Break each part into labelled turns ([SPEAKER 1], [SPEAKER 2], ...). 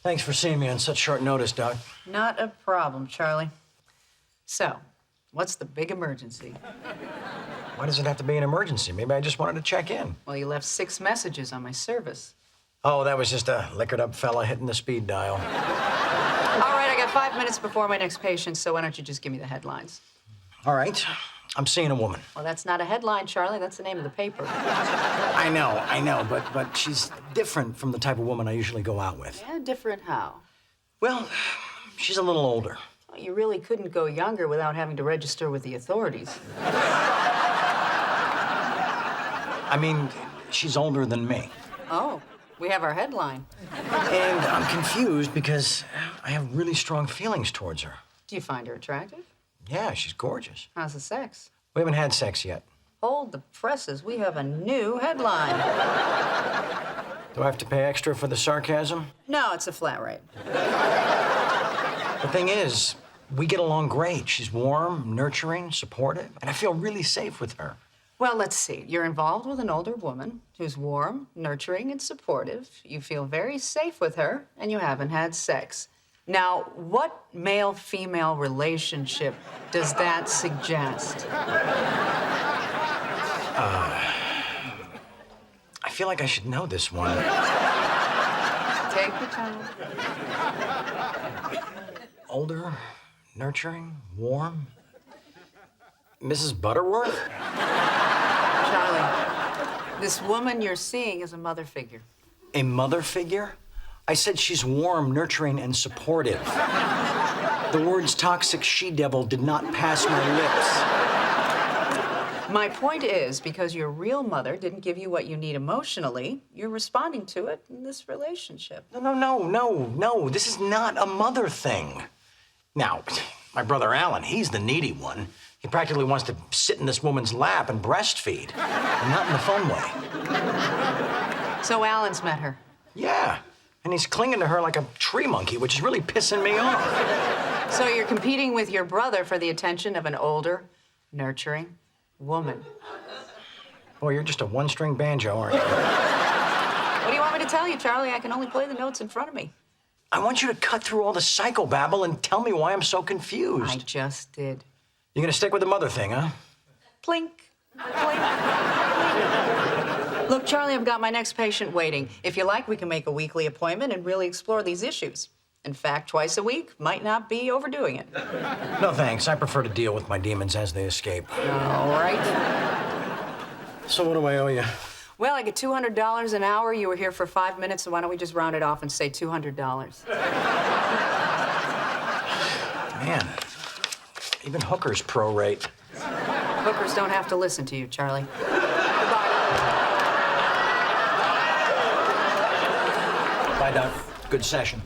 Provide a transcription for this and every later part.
[SPEAKER 1] Thanks for seeing me on such short notice, Doc.
[SPEAKER 2] Not a problem, Charlie. So, what's the big emergency?
[SPEAKER 1] Why does it have to be an emergency? Maybe I just wanted to check in.
[SPEAKER 2] Well, you left 6 messages on my service.
[SPEAKER 1] Oh, that was just a liquored-up fella hitting the speed dial.
[SPEAKER 2] All right, I got 5 minutes before my next patient, so why don't you just give me the headlines?
[SPEAKER 1] All right. I'm seeing a woman.
[SPEAKER 2] Well, that's not a headline, Charlie. That's the name of the paper.
[SPEAKER 1] I know, but she's different from the type of woman I usually go out with.
[SPEAKER 2] Yeah, different how?
[SPEAKER 1] Well, she's a little older.
[SPEAKER 2] Well, you really couldn't go younger without having to register with the authorities.
[SPEAKER 1] I mean, she's older than me.
[SPEAKER 2] Oh, we have our headline.
[SPEAKER 1] And I'm confused because I have really strong feelings towards her.
[SPEAKER 2] Do you find her attractive?
[SPEAKER 1] Yeah, she's gorgeous.
[SPEAKER 2] How's the sex?
[SPEAKER 1] We haven't had sex yet.
[SPEAKER 2] Hold the presses. We have a new headline.
[SPEAKER 1] Do I have to pay extra for the sarcasm?
[SPEAKER 2] No, it's a flat rate.
[SPEAKER 1] The thing is, we get along great. She's warm, nurturing, supportive, and I feel really safe with her.
[SPEAKER 2] Well, let's see. You're involved with an older woman who's warm, nurturing, and supportive. You feel very safe with her, and you haven't had sex. Now, what male-female relationship does that suggest?
[SPEAKER 1] I feel like I should know this one.
[SPEAKER 2] Take your time.
[SPEAKER 1] Older, nurturing, warm. Mrs. Butterworth?
[SPEAKER 2] Charlie, this woman you're seeing is a mother figure.
[SPEAKER 1] A mother figure? I said she's warm, nurturing, and supportive. The words toxic she-devil did not pass my lips.
[SPEAKER 2] My point is, because your real mother didn't give you what you need emotionally, you're responding to it in this relationship.
[SPEAKER 1] No. This is not a mother thing. Now, my brother Alan, he's the needy one. He practically wants to sit in this woman's lap and breastfeed, and not in the fun way.
[SPEAKER 2] So Alan's met her.
[SPEAKER 1] Yeah, and he's clinging to her like a tree monkey, which is really pissing me off.
[SPEAKER 2] So you're competing with your brother for the attention of an older, nurturing woman.
[SPEAKER 1] Boy, you're just a one-string banjo, aren't you?
[SPEAKER 2] What do you want me to tell you, Charlie? I can only play the notes in front of me.
[SPEAKER 1] I want you to cut through all the psychobabble and tell me why I'm so confused.
[SPEAKER 2] I just did.
[SPEAKER 1] You're gonna stick with the mother thing, huh?
[SPEAKER 2] Plink, plink, plink. Look, Charlie, I've got my next patient waiting. If you like, we can make a weekly appointment and really explore these issues. In fact, twice a week might not be overdoing it.
[SPEAKER 1] No, thanks. I prefer to deal with my demons as they escape.
[SPEAKER 2] All right.
[SPEAKER 1] So what do I owe you?
[SPEAKER 2] Well, I get $200 an hour. You were here for 5 minutes, so why don't we just round it off and say $200?
[SPEAKER 1] Man, even hookers prorate.
[SPEAKER 2] Hookers don't have to listen to you, Charlie.
[SPEAKER 1] Bye, Doc. Good session.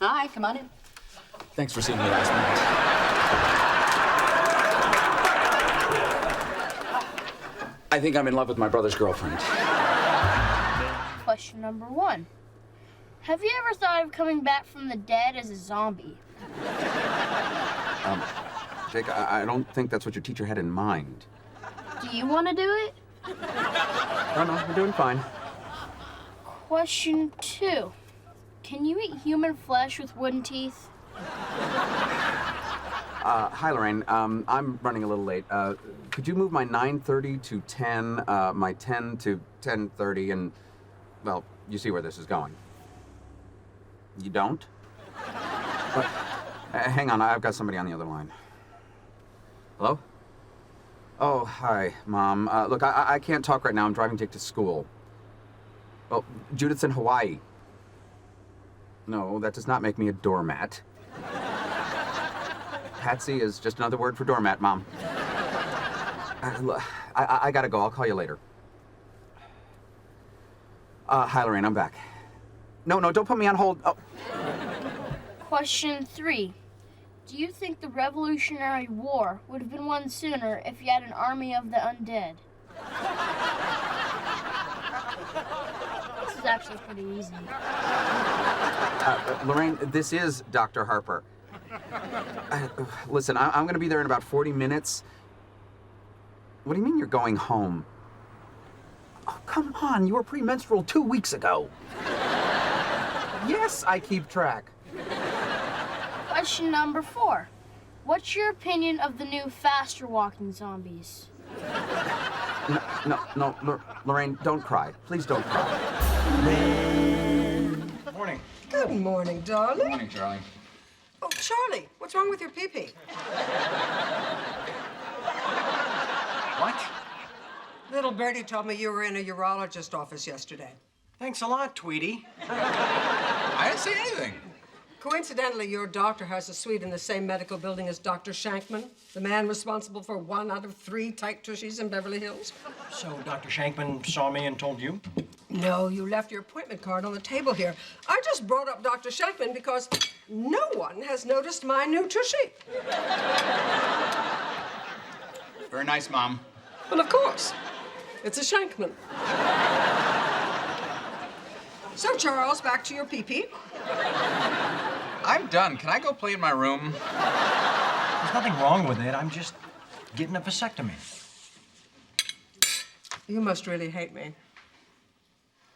[SPEAKER 2] Hi, come on in.
[SPEAKER 3] Thanks for seeing me last night. I think I'm in love with my brother's girlfriend.
[SPEAKER 4] Question number 1. Have you ever thought of coming back from the dead as a zombie?
[SPEAKER 3] Jake, I don't think that's what your teacher had in mind.
[SPEAKER 4] Do you want to do it?
[SPEAKER 3] No, we're doing fine.
[SPEAKER 4] Question 2. Can you eat human flesh with wooden teeth?
[SPEAKER 3] Hi, Lorraine. I'm running a little late. Could you move my 9:30 to 10, my 10 to 10:30, and, well, you see where this is going. You don't? But, hang on, I've got somebody on the other line. Hello? Oh, hi, Mom. Look, I can't talk right now. I'm driving Jake to school. Well, Judith's in Hawaii. No, that does not make me a doormat. Patsy is just another word for doormat, Mom. I gotta go. I'll call you later. Hi, Lorraine. I'm back. No, don't put me on hold. Oh.
[SPEAKER 4] Question 3. Do you think the Revolutionary War would have been won sooner if you had an army of the undead? This is actually pretty easy.
[SPEAKER 3] Lorraine, this is Dr. Harper. Listen, I'm going to be there in about 40 minutes. What do you mean you're going home? Oh, come on. You were premenstrual 2 weeks ago. Yes, I keep track.
[SPEAKER 4] Question number 4. What's your opinion of the new faster walking zombies?
[SPEAKER 3] No, Lorraine, don't cry. Please don't cry.
[SPEAKER 1] Morning.
[SPEAKER 5] Good morning, darling.
[SPEAKER 6] Good morning, Charlie.
[SPEAKER 5] Oh, Charlie, what's wrong with your pee-pee?
[SPEAKER 1] What?
[SPEAKER 5] Little Birdie told me you were in a urologist office yesterday.
[SPEAKER 1] Thanks a lot, Tweety.
[SPEAKER 6] I didn't see anything.
[SPEAKER 5] Coincidentally, your doctor has a suite in the same medical building as Dr. Shankman, the man responsible for 1 out of 3 tight tushies in Beverly Hills.
[SPEAKER 1] So Dr. Shankman saw me and told you?
[SPEAKER 5] No, you left your appointment card on the table here. I just brought up Dr. Shankman because no one has noticed my new tushy.
[SPEAKER 6] Very nice, Mom.
[SPEAKER 5] Well, of course. It's a Shankman. So, Charles, back to your pee-pee.
[SPEAKER 6] I'm done. Can I go play in my room?
[SPEAKER 1] There's nothing wrong with it. I'm just getting a vasectomy.
[SPEAKER 5] You must really hate me.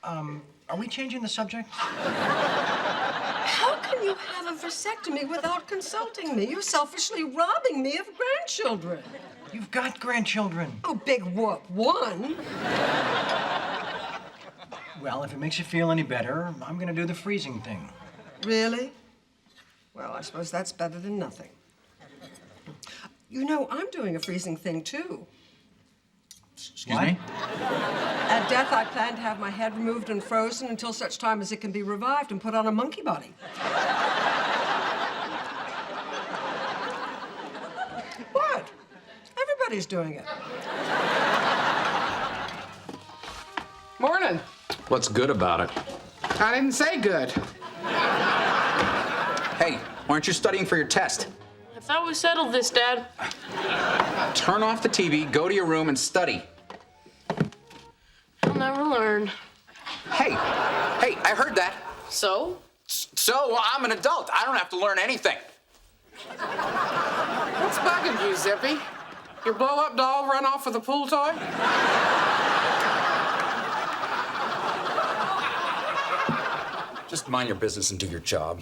[SPEAKER 1] Are we changing the subject?
[SPEAKER 5] How can you have a vasectomy without consulting me? You're selfishly robbing me of grandchildren.
[SPEAKER 1] You've got grandchildren.
[SPEAKER 5] Oh, big whoop. 1.
[SPEAKER 1] Well, if it makes you feel any better, I'm gonna do the freezing thing.
[SPEAKER 5] Really? Well, I suppose that's better than nothing. You know, I'm doing a freezing thing, too.
[SPEAKER 6] Excuse me?
[SPEAKER 5] At death, I plan to have my head removed and frozen until such time as it can be revived and put on a monkey body. What? Everybody's doing it.
[SPEAKER 7] Morning.
[SPEAKER 3] What's good about it?
[SPEAKER 7] I didn't say good.
[SPEAKER 3] Hey, why aren't you studying for your test?
[SPEAKER 8] I thought we settled this, Dad.
[SPEAKER 3] Turn off the TV, go to your room, and study.
[SPEAKER 8] I'll never learn.
[SPEAKER 3] Hey, I heard that.
[SPEAKER 8] So?
[SPEAKER 3] So, I'm an adult. I don't have to learn anything.
[SPEAKER 7] What's bugging you, Zippy? Your blow-up doll run off with a pool toy?
[SPEAKER 3] Just mind your business and do your job.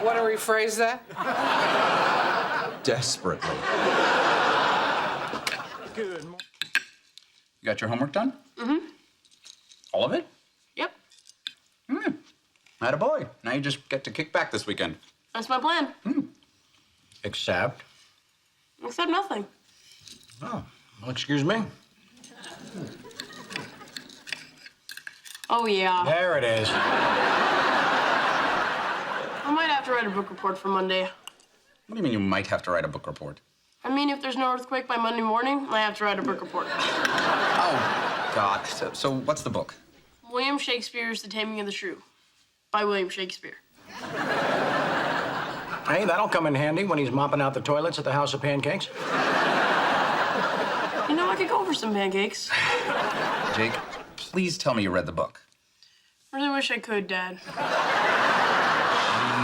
[SPEAKER 7] Want to rephrase that?
[SPEAKER 3] Desperately.
[SPEAKER 1] Good morning.
[SPEAKER 6] You got your homework done? Mm-hmm. All of it?
[SPEAKER 8] Yep.
[SPEAKER 3] Attaboy. Now you just get to kick back this weekend.
[SPEAKER 8] That's my plan.
[SPEAKER 1] Except?
[SPEAKER 8] Except nothing.
[SPEAKER 1] Oh, well, excuse me.
[SPEAKER 8] Oh, yeah.
[SPEAKER 1] There it is.
[SPEAKER 8] I might have to write a book report for Monday.
[SPEAKER 3] What do you mean you might have to write a book report?
[SPEAKER 8] I mean, if there's no earthquake by Monday morning, I have to write a book report.
[SPEAKER 3] Oh, God. So what's the book?
[SPEAKER 8] William Shakespeare's The Taming of the Shrew by William Shakespeare.
[SPEAKER 1] Hey, that'll come in handy when he's mopping out the toilets at the House of Pancakes.
[SPEAKER 8] You know, I could go for some pancakes.
[SPEAKER 3] Jake, please tell me you read the book.
[SPEAKER 8] Really wish I could, Dad.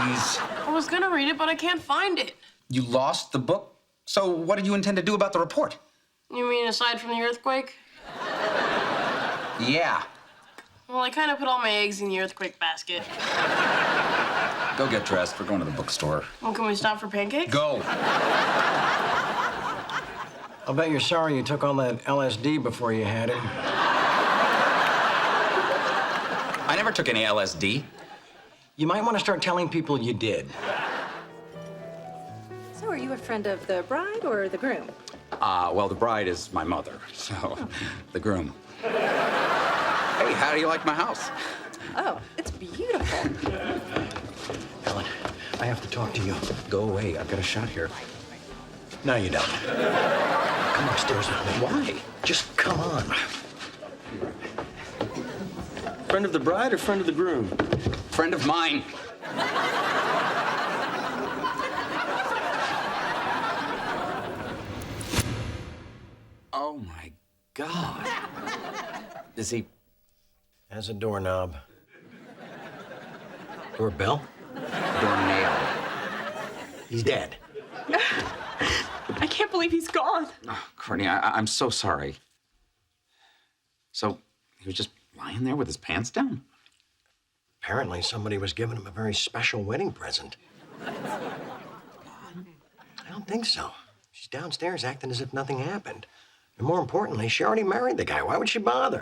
[SPEAKER 3] Please.
[SPEAKER 8] I was gonna read it, but I can't find it.
[SPEAKER 3] You lost the book? So what did you intend to do about the report?
[SPEAKER 8] You mean aside from the earthquake?
[SPEAKER 3] Yeah.
[SPEAKER 8] Well, I kind of put all my eggs in the earthquake basket.
[SPEAKER 3] Go get dressed. We're going to the bookstore.
[SPEAKER 8] Well, can we stop for pancakes?
[SPEAKER 3] Go.
[SPEAKER 1] I'll bet you're sorry you took all that LSD before you had it.
[SPEAKER 3] I never took any LSD.
[SPEAKER 1] You might want to start telling people you did.
[SPEAKER 9] So are you a friend of the bride or the groom?
[SPEAKER 3] Well, the bride is my mother, so the groom. Hey, how do you like my house?
[SPEAKER 9] Oh, it's beautiful.
[SPEAKER 1] Ellen, I have to talk to you.
[SPEAKER 3] Go away. I've got a shot here.
[SPEAKER 1] No, you don't. Come upstairs with me.
[SPEAKER 3] Why?
[SPEAKER 1] Just come on.
[SPEAKER 10] Friend of the bride or friend of the groom?
[SPEAKER 3] Friend of mine. Oh, my God. Is he
[SPEAKER 1] Has a doorknob. Doorbell?
[SPEAKER 3] Doornail.
[SPEAKER 1] He's dead.
[SPEAKER 8] I can't believe he's gone.
[SPEAKER 3] Oh, Courtney, I'm so sorry. So, he was just lying there with his pants down?
[SPEAKER 1] Apparently, somebody was giving him a very special wedding present. I don't think so. She's downstairs acting as if nothing happened. And more importantly, she already married the guy. Why would she bother?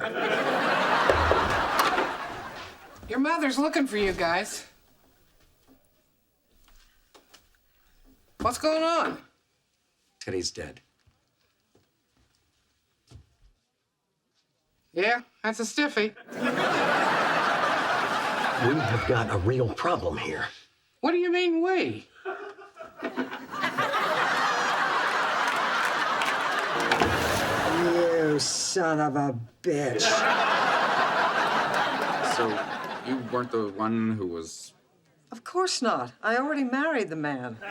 [SPEAKER 7] Your mother's looking for you guys. What's going on?
[SPEAKER 3] Teddy's dead.
[SPEAKER 7] Yeah, that's a stiffy.
[SPEAKER 1] We have got a real problem here.
[SPEAKER 7] What do you mean, we?
[SPEAKER 5] You son of a bitch.
[SPEAKER 3] So, you weren't the one who was...
[SPEAKER 5] Of course not. I already married the man. I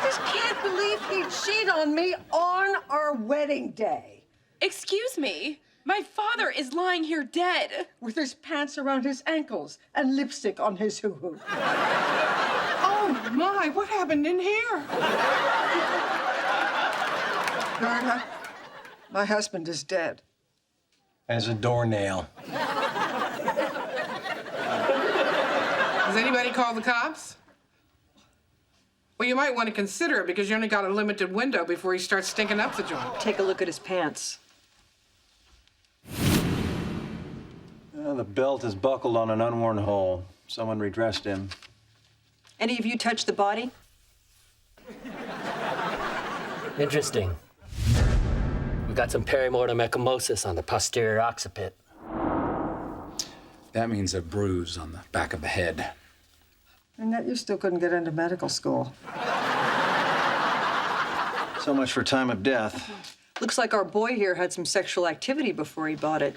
[SPEAKER 5] just can't believe he'd cheat on me on our wedding day.
[SPEAKER 8] Excuse me. My father is lying here dead.
[SPEAKER 5] With his pants around his ankles and lipstick on his hoo-hoo.
[SPEAKER 7] Oh, my, what happened in here?
[SPEAKER 5] Martha, my husband is dead.
[SPEAKER 1] As a doornail.
[SPEAKER 7] Has anybody called the cops? Well, you might want to consider it because you only got a limited window before he starts stinking up the joint.
[SPEAKER 5] Take a look at his pants.
[SPEAKER 10] The belt is buckled on an unworn hole. Someone redressed him.
[SPEAKER 5] Any of you touch the body?
[SPEAKER 11] Interesting. We got some perimortem ecchymosis on the posterior occiput.
[SPEAKER 6] That means a bruise on the back of the head.
[SPEAKER 5] And yet you still couldn't get into medical school.
[SPEAKER 10] So much for time of death.
[SPEAKER 5] Looks like our boy here had some sexual activity before he bought it.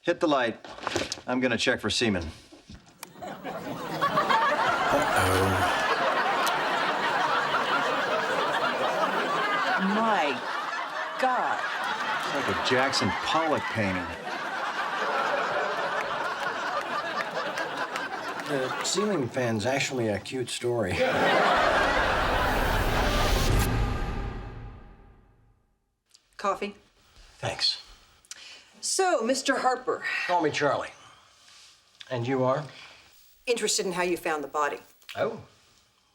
[SPEAKER 10] Hit the light. I'm gonna check for semen.
[SPEAKER 5] My God.
[SPEAKER 10] It's like a Jackson Pollock painting.
[SPEAKER 1] The ceiling fan's actually a cute story.
[SPEAKER 5] Coffee?
[SPEAKER 1] Thanks.
[SPEAKER 5] So, Mr. Harper,
[SPEAKER 1] Call me Charlie. And you are?
[SPEAKER 5] interested in how you found the body.
[SPEAKER 1] Oh,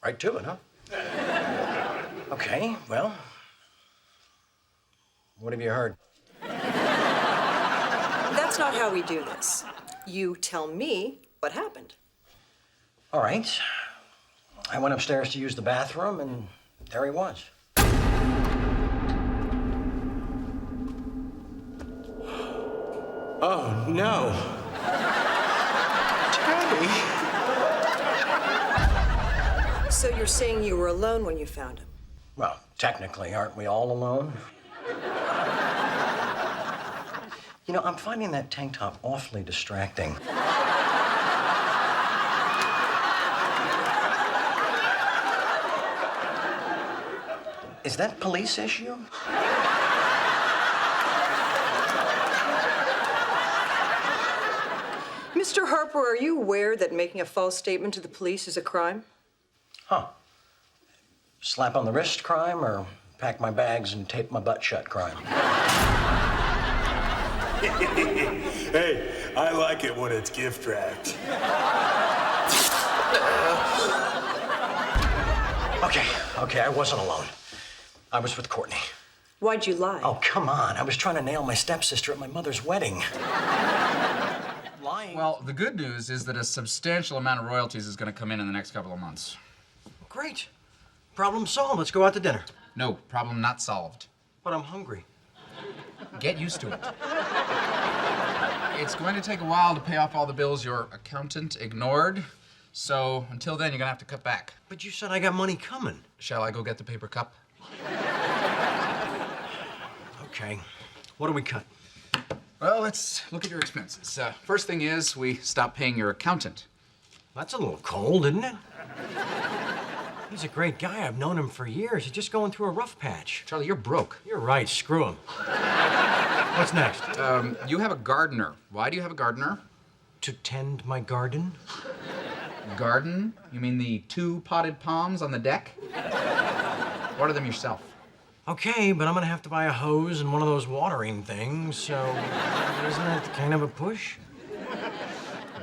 [SPEAKER 1] right to it, huh? Okay, well, what have you heard?
[SPEAKER 5] That's not how we do this. You tell me what happened.
[SPEAKER 1] All right. I went upstairs to use the bathroom, and there he was. Oh, no. Teddy.
[SPEAKER 5] So you're saying you were alone when you found him?
[SPEAKER 1] Well, technically, aren't we all alone? You know, I'm finding that tank top awfully distracting. Is that police issue?
[SPEAKER 5] Mr. Harper, are you aware that making a false statement to the police is a crime?
[SPEAKER 1] Huh. Slap on the wrist crime or pack my bags and tape my butt shut crime?
[SPEAKER 12] Hey, I like it when it's gift wrapped.
[SPEAKER 1] Okay, I wasn't alone. I was with Courtney.
[SPEAKER 5] Why'd you lie?
[SPEAKER 1] Oh, come on. I was trying to nail my stepsister at my mother's wedding. Lying.
[SPEAKER 6] Well, the good news is that a substantial amount of royalties is going to come in the next couple of months.
[SPEAKER 1] Great. Problem solved. Let's go out to dinner.
[SPEAKER 6] No, problem not solved.
[SPEAKER 1] But I'm hungry.
[SPEAKER 6] Get used to it. It's going to take a while to pay off all the bills your accountant ignored. So until then, you're gonna have to cut back.
[SPEAKER 1] But you said I got money coming.
[SPEAKER 6] Shall I go get the paper cup?
[SPEAKER 1] Okay. What do we cut?
[SPEAKER 6] Well, let's look at your expenses. First thing is, we stop paying your accountant.
[SPEAKER 1] That's a little cold, isn't it? He's a great guy. I've known him for years. He's just going through a rough patch.
[SPEAKER 6] Charlie, you're broke.
[SPEAKER 1] You're right. Screw him. What's next?
[SPEAKER 6] You have a gardener. Why do you have a gardener?
[SPEAKER 1] To tend my garden?
[SPEAKER 6] Garden? You mean the 2 potted palms on the deck? Water them yourself.
[SPEAKER 1] Okay, but I'm gonna have to buy a hose and one of those watering things, so isn't that kind of a push?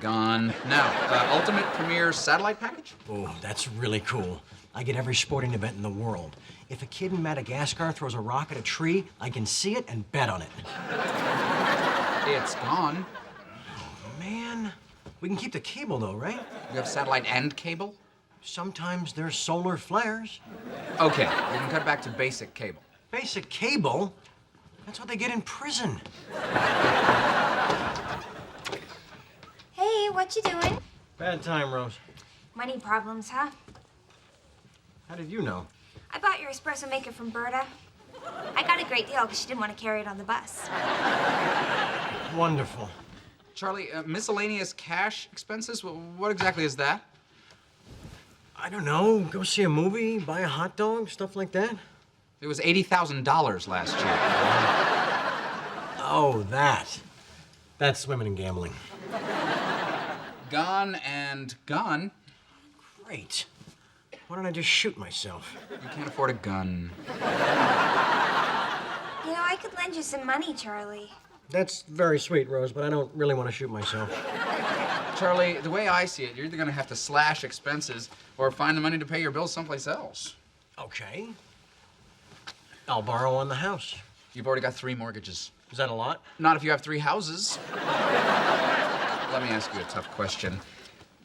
[SPEAKER 6] Gone. Now, ultimate premier satellite package?
[SPEAKER 1] Oh, that's really cool. I get every sporting event in the world. If a kid in Madagascar throws a rock at a tree, I can see it and bet on it.
[SPEAKER 6] It's gone.
[SPEAKER 1] Oh, man. We can keep the cable, though, right?
[SPEAKER 6] You have satellite and cable?
[SPEAKER 1] Sometimes there's solar flares.
[SPEAKER 6] Okay, we can cut back to basic cable.
[SPEAKER 1] Basic cable? That's what they get in prison.
[SPEAKER 13] Hey, what you doing?
[SPEAKER 1] Bad time, Rose.
[SPEAKER 13] Money problems, huh?
[SPEAKER 1] How did you know?
[SPEAKER 13] I bought your espresso maker from Berta. I got a great deal because she didn't want to carry it on the bus.
[SPEAKER 1] Wonderful.
[SPEAKER 6] Charlie, miscellaneous cash expenses? What exactly is that?
[SPEAKER 1] I don't know. Go see a movie, buy a hot dog, stuff like that.
[SPEAKER 6] It was $80,000 last year.
[SPEAKER 1] Oh, that. That's women and gambling.
[SPEAKER 6] Gone and gone.
[SPEAKER 1] Great. Why don't I just shoot myself?
[SPEAKER 6] You can't afford a gun.
[SPEAKER 13] You know, I could lend you some money, Charlie.
[SPEAKER 1] That's very sweet, Rose, but I don't really want to shoot myself.
[SPEAKER 6] Charlie, the way I see it, you're either gonna have to slash expenses or find the money to pay your bills someplace else.
[SPEAKER 1] Okay. I'll borrow on the house.
[SPEAKER 6] You've already got 3 mortgages.
[SPEAKER 1] Is that a lot?
[SPEAKER 6] Not if you have 3 houses. Let me ask you a tough question.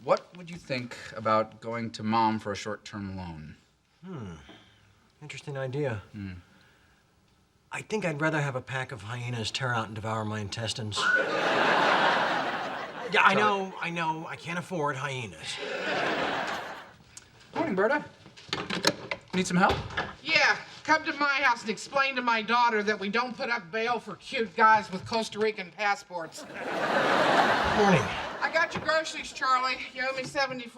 [SPEAKER 6] What would you think about going to Mom for a short-term loan?
[SPEAKER 1] Interesting idea. I think I'd rather have a pack of hyenas tear out and devour my intestines. Yeah, I know. I can't afford hyenas.
[SPEAKER 6] Morning, Berta. Need some help?
[SPEAKER 7] Yeah, come to my house and explain to my daughter that we don't put up bail for cute guys with Costa Rican passports.
[SPEAKER 1] Morning.
[SPEAKER 7] I got your groceries, Charlie. You owe me $74.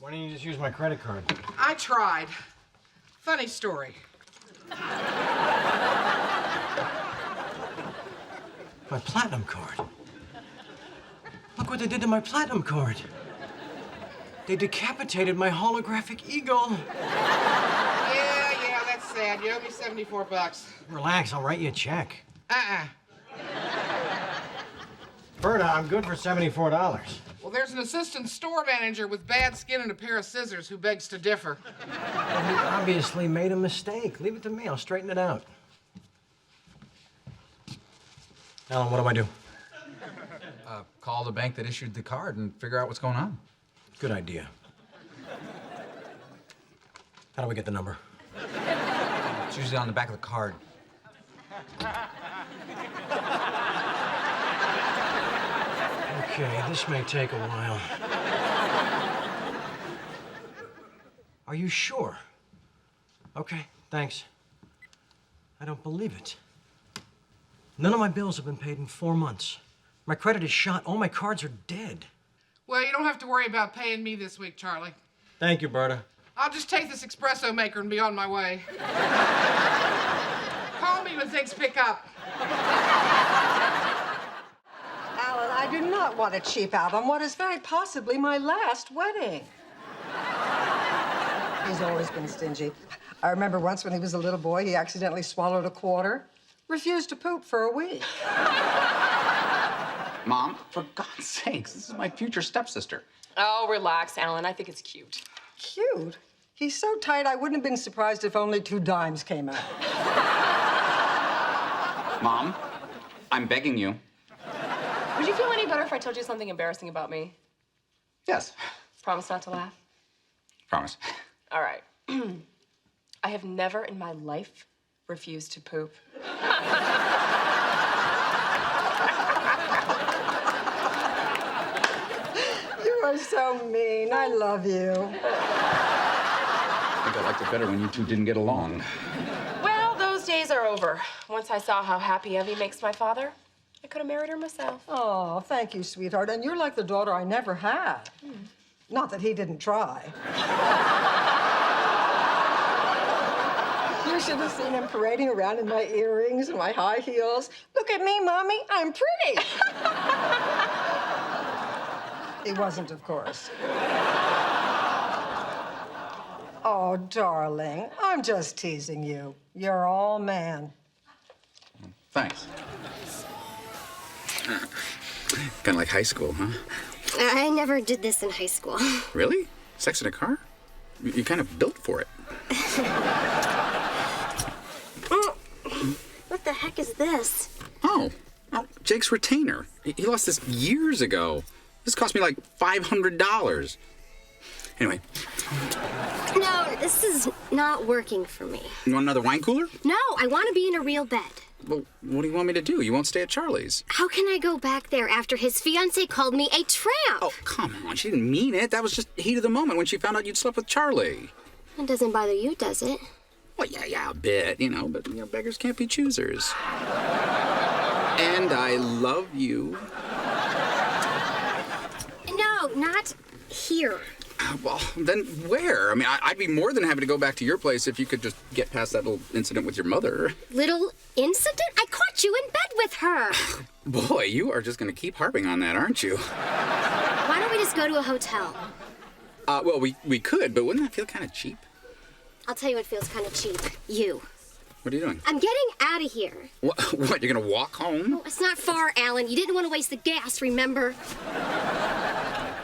[SPEAKER 1] Why don't you just use my credit card?
[SPEAKER 7] I tried. Funny story.
[SPEAKER 1] My platinum card. Look what they did to my platinum card. They decapitated my holographic eagle.
[SPEAKER 7] Yeah, that's sad. You owe me $74.
[SPEAKER 1] Relax, I'll write you a check.
[SPEAKER 7] Uh-uh.
[SPEAKER 1] Berta, I'm good for $74.
[SPEAKER 7] Well, there's an assistant store manager with bad skin and a pair of scissors who begs to differ.
[SPEAKER 1] Well, he obviously made a mistake. Leave it to me, I'll straighten it out. Alan, what do I do?
[SPEAKER 6] Call the bank that issued the card and figure out what's going on.
[SPEAKER 1] Good idea. How do we get the number?
[SPEAKER 6] It's usually on the back of the card.
[SPEAKER 1] Okay, this may take a while. Are you sure? Okay, thanks. I don't believe it. None of my bills have been paid in 4 months. My credit is shot. All my cards are dead.
[SPEAKER 7] Well, you don't have to worry about paying me this week, Charlie.
[SPEAKER 1] Thank you, Berta.
[SPEAKER 7] I'll just take this espresso maker and be on my way. Call me when things pick up.
[SPEAKER 5] Alan, I do not want a cheap out on what is very possibly my last wedding. He's always been stingy. I remember once when he was a little boy, he accidentally swallowed a quarter, refused to poop for a week.
[SPEAKER 3] Mom, for God's sakes, this is my future stepsister.
[SPEAKER 8] Oh, relax, Alan. I think it's cute.
[SPEAKER 5] Cute? He's so tight, I wouldn't have been surprised if only 2 dimes came out.
[SPEAKER 3] Mom, I'm begging you.
[SPEAKER 8] Would you feel any better if I told you something embarrassing about me?
[SPEAKER 3] Yes.
[SPEAKER 8] Promise not to laugh?
[SPEAKER 3] Promise.
[SPEAKER 8] All right. I have never in my life refused to poop.
[SPEAKER 5] You are so mean. I love you.
[SPEAKER 3] I think I liked it better when you two didn't get along.
[SPEAKER 8] Well, those days are over. Once I saw how happy Evie makes my father, I could have married her myself.
[SPEAKER 5] Oh, thank you, sweetheart. And you're like the daughter I never had. Not that he didn't try. You're You should have seen him parading around in my earrings and my high heels. Look at me, Mommy. I'm pretty. He wasn't, of course. Oh, darling, I'm just teasing you. You're all man.
[SPEAKER 6] Thanks. Kind of like high school, huh?
[SPEAKER 14] I never did this in high school.
[SPEAKER 6] Really? Sex in a car? You kind of built for it.
[SPEAKER 14] What the heck is this?
[SPEAKER 6] Oh, Jake's retainer. He lost this years ago. This cost me like $500. Anyway.
[SPEAKER 14] No, this is not working for me.
[SPEAKER 6] You want another wine cooler?
[SPEAKER 14] No, I want to be in a real bed.
[SPEAKER 6] Well, what do you want me to do? You won't stay at Charlie's.
[SPEAKER 14] How can I go back there after his fiancée called me a tramp?
[SPEAKER 6] Oh, come on. She didn't mean it. That was just heat of the moment when she found out you'd slept with Charlie.
[SPEAKER 14] It doesn't bother you, does it?
[SPEAKER 6] Well, yeah, a bit, but beggars can't be choosers. And I love you.
[SPEAKER 14] No, not here.
[SPEAKER 6] Well, then where? I mean, I'd be more than happy to go back to your place if you could just get past that little incident with your mother.
[SPEAKER 14] Little incident? I caught you in bed with her.
[SPEAKER 6] Boy, you are just going to keep harping on that, aren't you?
[SPEAKER 14] Why don't we just go to a hotel?
[SPEAKER 6] Well, we could, but wouldn't that feel kind of cheap?
[SPEAKER 14] I'll tell you what feels kind of cheap. You.
[SPEAKER 6] What are you doing?
[SPEAKER 14] I'm getting out of here.
[SPEAKER 6] What, you're going to walk home?
[SPEAKER 14] Oh, it's not far, Alan. You didn't want to waste the gas, remember?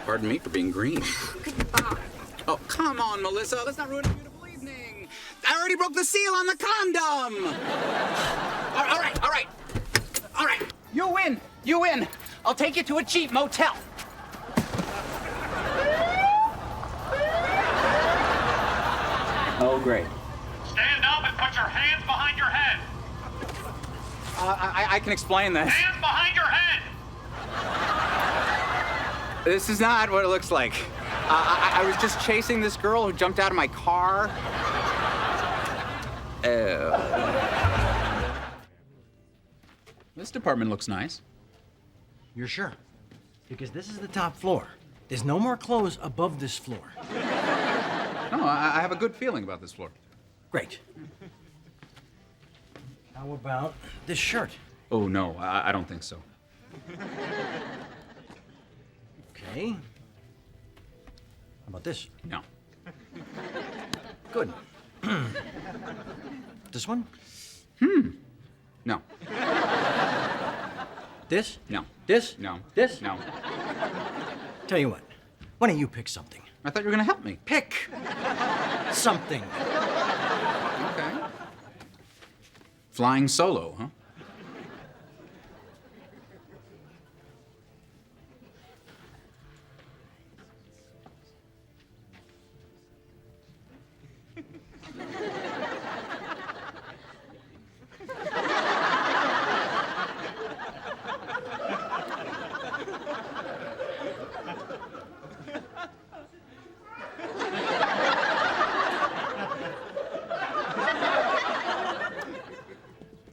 [SPEAKER 6] Pardon me for being green.
[SPEAKER 14] Goodbye.
[SPEAKER 6] Oh, come on, Melissa. Let's not ruin a beautiful evening. I already broke the seal on the condom.
[SPEAKER 11] All right. You win. I'll take you to a cheap motel.
[SPEAKER 10] Oh, great.
[SPEAKER 15] Stand up and put your hands behind your head.
[SPEAKER 16] I can explain this.
[SPEAKER 15] Hands behind your head.
[SPEAKER 16] This is not what it looks like. I was just chasing this girl who jumped out of my car.
[SPEAKER 6] This department looks nice.
[SPEAKER 1] You're sure? Because this is the top floor. There's no more clothes above this floor.
[SPEAKER 6] No, I have a good feeling about this floor.
[SPEAKER 1] Great. How about this shirt?
[SPEAKER 6] Oh, no, I don't think so.
[SPEAKER 1] Okay. How about this?
[SPEAKER 6] No.
[SPEAKER 1] Good. This one?
[SPEAKER 6] No.
[SPEAKER 1] This?
[SPEAKER 6] No.
[SPEAKER 1] This?
[SPEAKER 6] No.
[SPEAKER 1] This?
[SPEAKER 6] No.
[SPEAKER 1] Tell you what. Why don't you pick something?
[SPEAKER 6] I thought you were going to help me.
[SPEAKER 1] Pick something.
[SPEAKER 6] Okay. Flying solo, huh?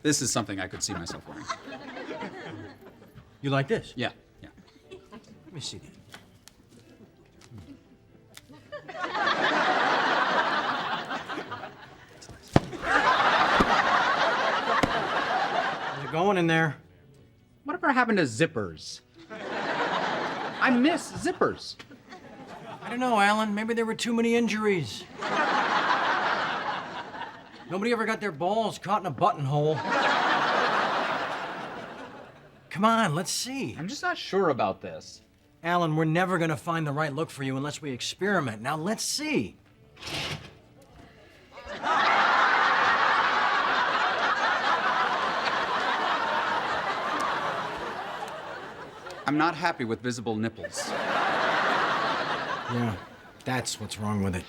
[SPEAKER 6] This is something I could see myself wearing.
[SPEAKER 1] You like this?
[SPEAKER 6] Yeah.
[SPEAKER 1] Let me see that. How's it going in there?
[SPEAKER 6] Whatever happened to zippers? I miss zippers.
[SPEAKER 1] I don't know, Alan. Maybe there were too many injuries. Nobody ever got their balls caught in a buttonhole. Come on, let's see.
[SPEAKER 6] I'm just not sure about this.
[SPEAKER 1] Alan, we're never gonna find the right look for you unless we experiment. Now, let's see.
[SPEAKER 6] I'm not happy with visible nipples.
[SPEAKER 1] Yeah, that's what's wrong with it.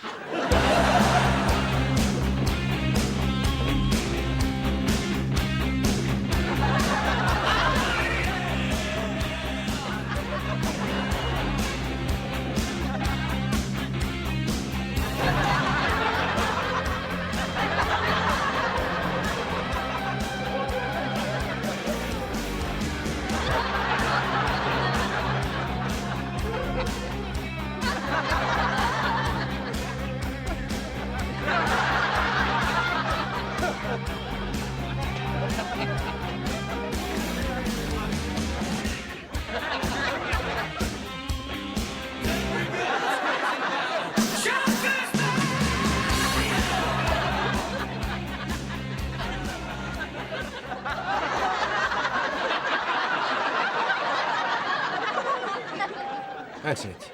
[SPEAKER 1] That's it.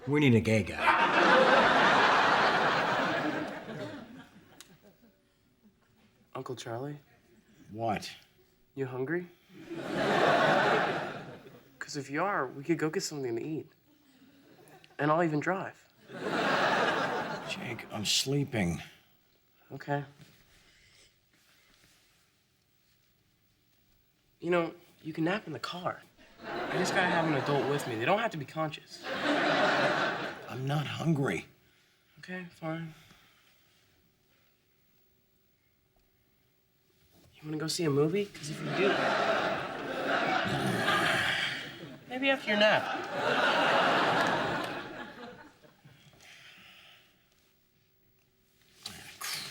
[SPEAKER 1] We need a gay guy.
[SPEAKER 17] Uncle Charlie?
[SPEAKER 1] What?
[SPEAKER 17] You hungry? Because if you are, we could go get something to eat. And I'll even drive.
[SPEAKER 1] Jake, I'm sleeping.
[SPEAKER 17] Okay. You know, you can nap in the car. I just gotta have an adult with me. They don't have to be conscious.
[SPEAKER 1] I'm not hungry.
[SPEAKER 17] Okay, fine. You wanna go see a movie? Because if you do, maybe after your nap.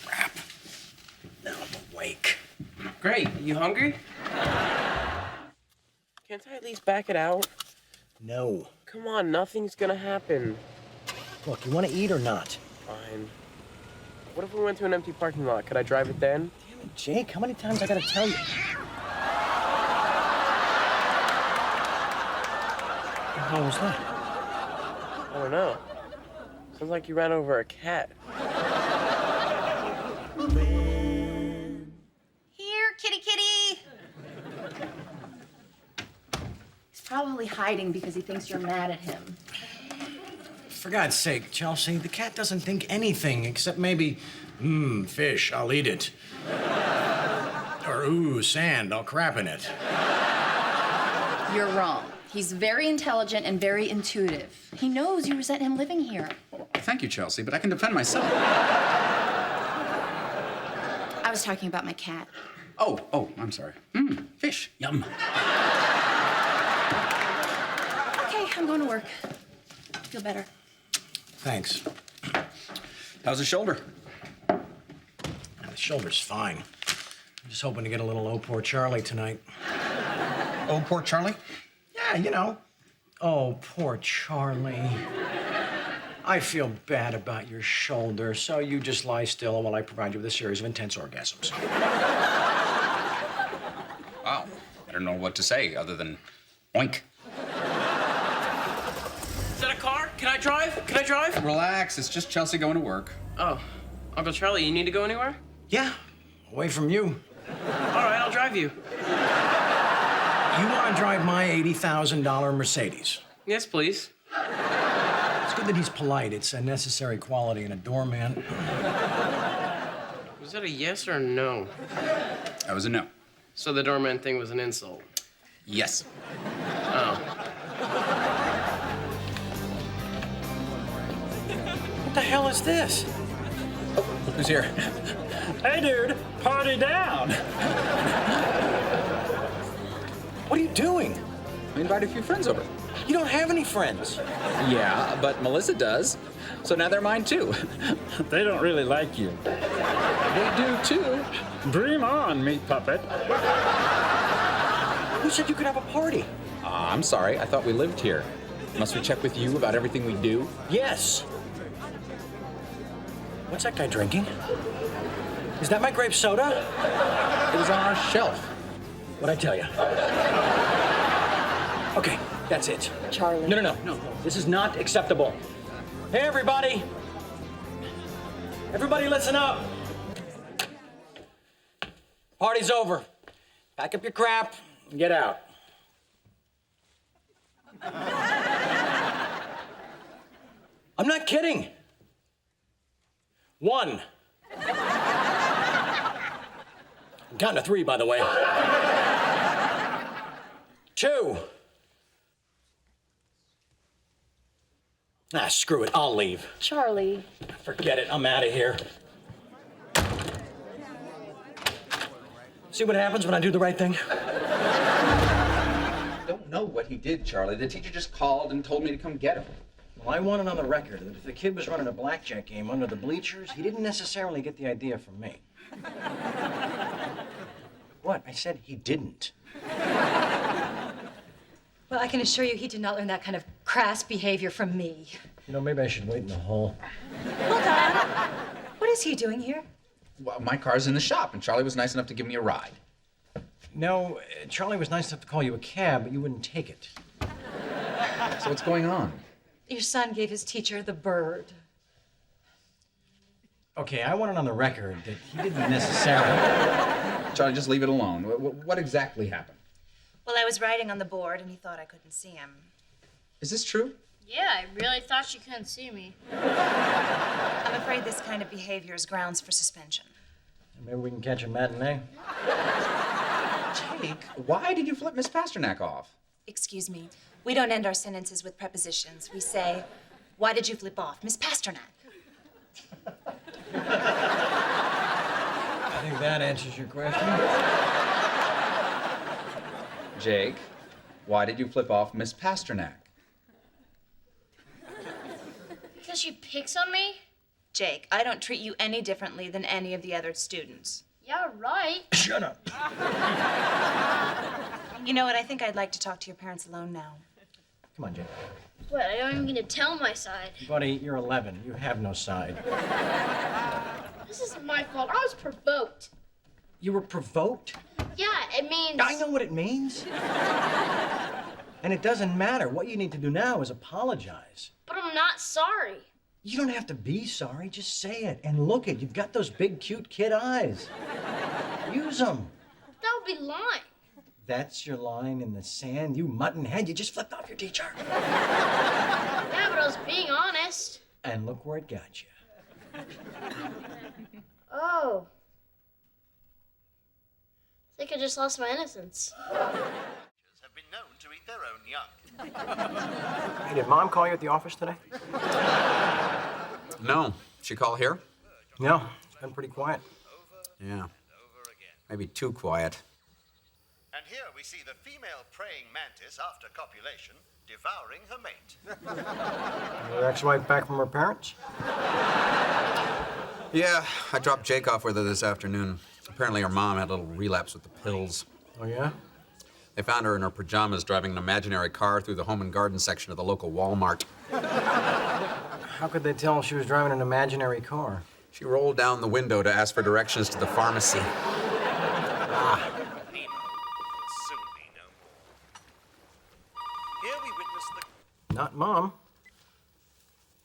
[SPEAKER 1] Crap. Now I'm awake.
[SPEAKER 17] Great. You hungry? Can't I at least back it out?
[SPEAKER 1] No.
[SPEAKER 17] Come on, nothing's gonna happen.
[SPEAKER 1] Look, you want to eat or not?
[SPEAKER 17] Fine. What if we went to an empty parking lot? Could I drive it then?
[SPEAKER 1] Damn it, Jake, how many times I gotta tell you? How was that?
[SPEAKER 17] I don't know. Sounds like you ran over a cat.
[SPEAKER 9] Here, kitty kitty. He's probably hiding because he thinks you're mad at him.
[SPEAKER 1] For God's sake, Chelsea, the cat doesn't think anything except maybe, fish, I'll eat it. Or, ooh, sand, I'll crap in it.
[SPEAKER 9] You're wrong. He's very intelligent and very intuitive. He knows you resent him living here.
[SPEAKER 6] Thank you, Chelsea, but I can defend myself.
[SPEAKER 9] I was talking about my cat.
[SPEAKER 6] Oh, I'm sorry. Fish, yum.
[SPEAKER 9] Okay, I'm going to work. Feel better.
[SPEAKER 1] Thanks.
[SPEAKER 6] How's the shoulder?
[SPEAKER 1] The shoulder's fine. I'm just hoping to get a little oh, poor Charlie tonight.
[SPEAKER 6] Oh, poor Charlie?
[SPEAKER 1] Yeah, you know. Oh, poor Charlie. I feel bad about your shoulder, so you just lie still while I provide you with a series of intense orgasms.
[SPEAKER 6] Wow. I don't know what to say other than oink.
[SPEAKER 17] Is that a car? Can I drive? Can I drive?
[SPEAKER 6] Relax, it's just Chelsea going to work.
[SPEAKER 17] Oh, Uncle Charlie, you need to go anywhere?
[SPEAKER 1] Yeah, away from you.
[SPEAKER 17] All right, I'll drive you.
[SPEAKER 1] You want to drive my $80,000 Mercedes?
[SPEAKER 17] Yes, please.
[SPEAKER 1] It's good that he's polite. It's a necessary quality in a doorman.
[SPEAKER 17] Was that a yes or a no?
[SPEAKER 6] That was a no.
[SPEAKER 17] So the doorman thing was an insult?
[SPEAKER 6] Yes.
[SPEAKER 17] Oh.
[SPEAKER 1] What the hell is this?
[SPEAKER 6] Oh, look who's here.
[SPEAKER 18] Hey, dude, party down.
[SPEAKER 1] What are you doing?
[SPEAKER 6] We invited a few friends over.
[SPEAKER 1] You don't have any friends.
[SPEAKER 6] Yeah, but Melissa does. So now they're mine too.
[SPEAKER 18] They don't really like you.
[SPEAKER 6] They do too.
[SPEAKER 18] Dream on, meat puppet.
[SPEAKER 1] Who said you could have a party?
[SPEAKER 6] I'm sorry, I thought we lived here. Must we check with you about everything we do?
[SPEAKER 1] Yes. What's that guy drinking? Is that my grape soda?
[SPEAKER 6] It was on our shelf.
[SPEAKER 1] What'd I tell you? Okay, that's it.
[SPEAKER 9] Charlie.
[SPEAKER 1] No. This is not acceptable. Hey, everybody. Everybody listen up. Party's over. Pack up your crap and get out. I'm not kidding. 1. I'm counting to 3, by the way. 2. Ah, screw it. I'll leave.
[SPEAKER 9] Charlie.
[SPEAKER 1] Forget it. I'm out of here. See what happens when I do the right thing?
[SPEAKER 6] I don't know what he did, Charlie. The teacher just called and told me to come get him.
[SPEAKER 1] Well, I want it on the record that if the kid was running a blackjack game under the bleachers, he didn't necessarily get the idea from me. What? I said he didn't.
[SPEAKER 19] Well, I can assure you he did not learn that kind of crass behavior from me.
[SPEAKER 1] You know, maybe I should wait in the hall.
[SPEAKER 19] Hold on. What is he doing here?
[SPEAKER 6] Well, my car's in the shop, and Charlie was nice enough to give me a ride.
[SPEAKER 1] No, Charlie was nice enough to call you a cab, but you wouldn't take it.
[SPEAKER 6] So what's going on?
[SPEAKER 19] Your son gave his teacher the bird.
[SPEAKER 1] Okay, I want it on the record that he didn't necessarily.
[SPEAKER 6] Charlie, just leave it alone. What exactly happened?
[SPEAKER 20] Well, I was writing on the board, and he thought I couldn't see him.
[SPEAKER 6] Is this true?
[SPEAKER 4] Yeah, I really thought she couldn't see me.
[SPEAKER 20] I'm afraid this kind of behavior is grounds for suspension.
[SPEAKER 1] Maybe we can catch a matinee.
[SPEAKER 6] Jake, why did you flip Miss Pasternak off?
[SPEAKER 20] Excuse me. We don't end our sentences with prepositions. We say, why did you flip off Miss Pasternak?
[SPEAKER 1] I think that answers your question.
[SPEAKER 6] Jake, why did you flip off Miss Pasternak?
[SPEAKER 4] Because she picks on me?
[SPEAKER 20] Jake, I don't treat you any differently than any of the other students.
[SPEAKER 4] Yeah, right.
[SPEAKER 1] Shut up.
[SPEAKER 20] You know what? I think I'd like to talk to your parents alone now.
[SPEAKER 1] Come on, Jake.
[SPEAKER 4] What, I don't even get to tell my side.
[SPEAKER 1] Buddy, you're 11. You have no side.
[SPEAKER 4] This isn't my fault. I was provoked.
[SPEAKER 1] You were provoked?
[SPEAKER 4] Yeah, it means...
[SPEAKER 1] I know what it means. And it doesn't matter. What you need to do now is apologize.
[SPEAKER 4] But I'm not sorry.
[SPEAKER 1] You don't have to be sorry. Just say it. And look it. You've got those big, cute kid eyes. Use them.
[SPEAKER 4] That would be lying.
[SPEAKER 1] That's your line in the sand, you mutton head. You just flipped off your teacher.
[SPEAKER 4] Yeah, but I was being honest.
[SPEAKER 1] And look where it got you.
[SPEAKER 4] Oh. I think I just lost my innocence.
[SPEAKER 21] Have been known to eat their own young.
[SPEAKER 1] Hey, did Mom call you at the office today?
[SPEAKER 3] No. She call here?
[SPEAKER 1] No. It's been pretty quiet.
[SPEAKER 3] Yeah. Maybe too quiet.
[SPEAKER 21] And here we see the female praying mantis after copulation devouring her mate.
[SPEAKER 1] Your ex-wife back from her parents?
[SPEAKER 3] Yeah, I dropped Jake off with her this afternoon. Apparently her mom had a little relapse with the pills.
[SPEAKER 1] Oh, yeah?
[SPEAKER 3] They found her in her pajamas driving an imaginary car through the home and garden section of the local Walmart.
[SPEAKER 1] How could they tell she was driving an imaginary car?
[SPEAKER 3] She rolled down the window to ask for directions to the pharmacy.
[SPEAKER 1] Not Mom.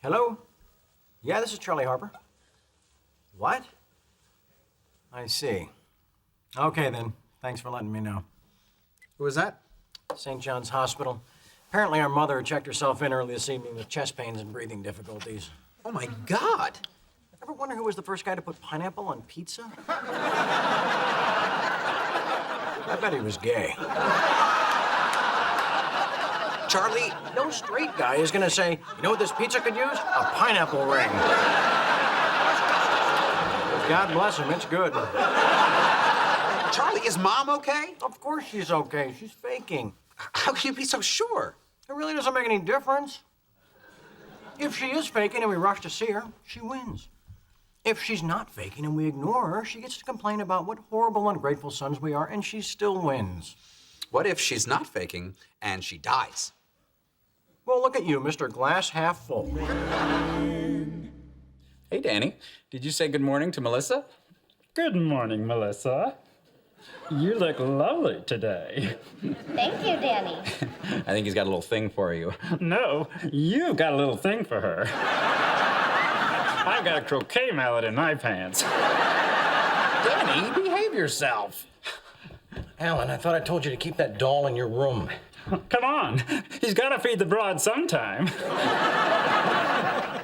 [SPEAKER 1] Hello? Yeah, this is Charlie Harper. What? I see. Okay, then. Thanks for letting me know.
[SPEAKER 3] Who was that?
[SPEAKER 1] St. John's Hospital. Apparently our mother checked herself in early this evening with chest pains and breathing difficulties.
[SPEAKER 3] Oh, my God.
[SPEAKER 1] Ever wonder who was the first guy to put pineapple on pizza? I bet he was gay. Charlie, no straight guy is gonna say, you know what this pizza could use? A pineapple ring. God bless him, it's good.
[SPEAKER 3] Charlie, is Mom okay?
[SPEAKER 1] Of course she's okay. She's faking.
[SPEAKER 3] How can you be so sure?
[SPEAKER 1] It really doesn't make any difference. If she is faking and we rush to see her, she wins. If she's not faking and we ignore her, she gets to complain about what horrible, ungrateful sons we are, and she still wins.
[SPEAKER 3] What if she's not faking and she dies?
[SPEAKER 1] Well, look at you, Mr. Glass Half Full.
[SPEAKER 16] Hey, Danny. Did you say good morning to Melissa?
[SPEAKER 18] Good morning, Melissa. You look lovely today.
[SPEAKER 13] Thank you, Danny.
[SPEAKER 16] I think he's got a little thing for you.
[SPEAKER 18] No, you've got a little thing for her. I've got a croquet mallet in my pants.
[SPEAKER 16] Danny, behave yourself.
[SPEAKER 1] Alan, I thought I told you to keep that doll in your room.
[SPEAKER 18] Come on. He's got to feed the broad sometime.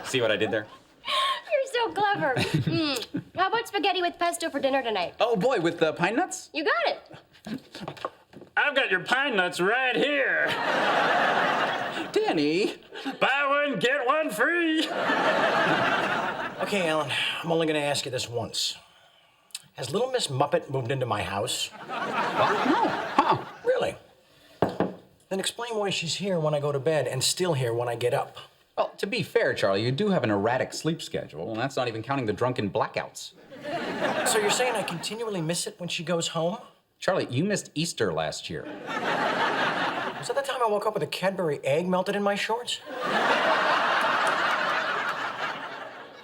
[SPEAKER 16] See what I did there?
[SPEAKER 13] You're so clever. How about spaghetti with pesto for dinner tonight?
[SPEAKER 16] Oh, boy, with the pine nuts?
[SPEAKER 13] You got it.
[SPEAKER 18] I've got your pine nuts right here.
[SPEAKER 16] Danny.
[SPEAKER 18] Buy one, get one free.
[SPEAKER 1] Okay, Alan, I'm only going to ask you this once. Has Little Miss Muppet moved into my house?
[SPEAKER 16] What? No. Huh?
[SPEAKER 1] Really? Then explain why she's here when I go to bed and still here when I get up.
[SPEAKER 16] Well, to be fair, Charlie, you do have an erratic sleep schedule, and that's not even counting the drunken blackouts.
[SPEAKER 1] So you're saying I continually miss it when she goes home?
[SPEAKER 16] Charlie, you missed Easter last year.
[SPEAKER 1] Was that the time I woke up with a Cadbury egg melted in my shorts?